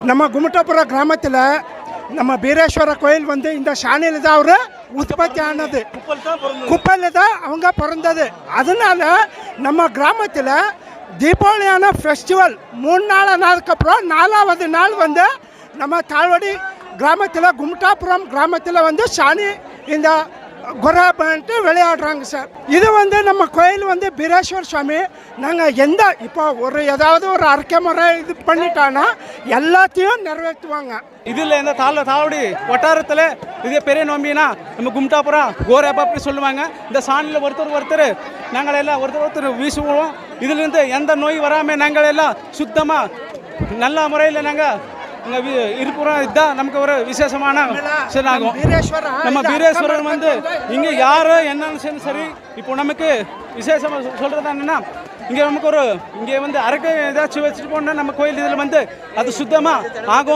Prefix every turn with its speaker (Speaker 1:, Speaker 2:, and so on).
Speaker 1: நம்ம கும்மிட்டாபுரம் கிராமத்தில் நம்ம பீரேஸ்வர கோயில் வந்து இந்த சாணியில் தான் அவர் உற்பத்தி ஆனது. குப்பையில் தான் அவங்க பிறந்தது. அதனால நம்ம கிராமத்தில் தீபாவளியான ஃபெஸ்டிவல் 3 நாள் ஆனதுக்கப்புறம் 4வது நாள் வந்து நம்ம தாழ்வடி கிராமத்தில் கும்மிட்டாபுரம் கிராமத்தில் வந்து சாணி இந்த குறை பண்ணிட்டு விளையாடுறாங்க சார். இது வந்து நம்ம கோயில் வந்து பீரேஸ்வர் சுவாமி. நாங்கள் இப்போ ஏதாவது ஒரு அரக்கை முறை இது பண்ணிட்டான்னா எல்லாத்தையும் நிறைவேற்றுவாங்க.
Speaker 2: இதில் இந்த தாழ்வடி வட்டாரத்தில் இதே பெரிய நோம்பினா நம்ம கும்மிட்டாபுரம் கோரப்பா அப்படி சொல்லுவாங்க. இந்த சாணியில் ஒருத்தர் நாங்கள் எல்லாம் ஒருத்தர் வீசுவோம். இதிலிருந்து எந்த நோய் வராமல் நாங்கள் எல்லாம் சுத்தமாக நல்ல முறையில் நாங்கள் இருப்புறோம். இதுதான் நமக்கு ஒரு விசேஷமான ஆகும். நம்ம பீரேஸ்வரர் வந்து இங்கே யாரோ என்னன்னு சரி. இப்போ நமக்கு விசேஷமாக சொல்கிறது என்னன்னா, இங்கே நமக்கு இங்கே வந்து அரக்கை ஏதாச்சும் வச்சுட்டு போனால் நம்ம கோயில் இதில் வந்து அது சுத்தமாக ஆகும்.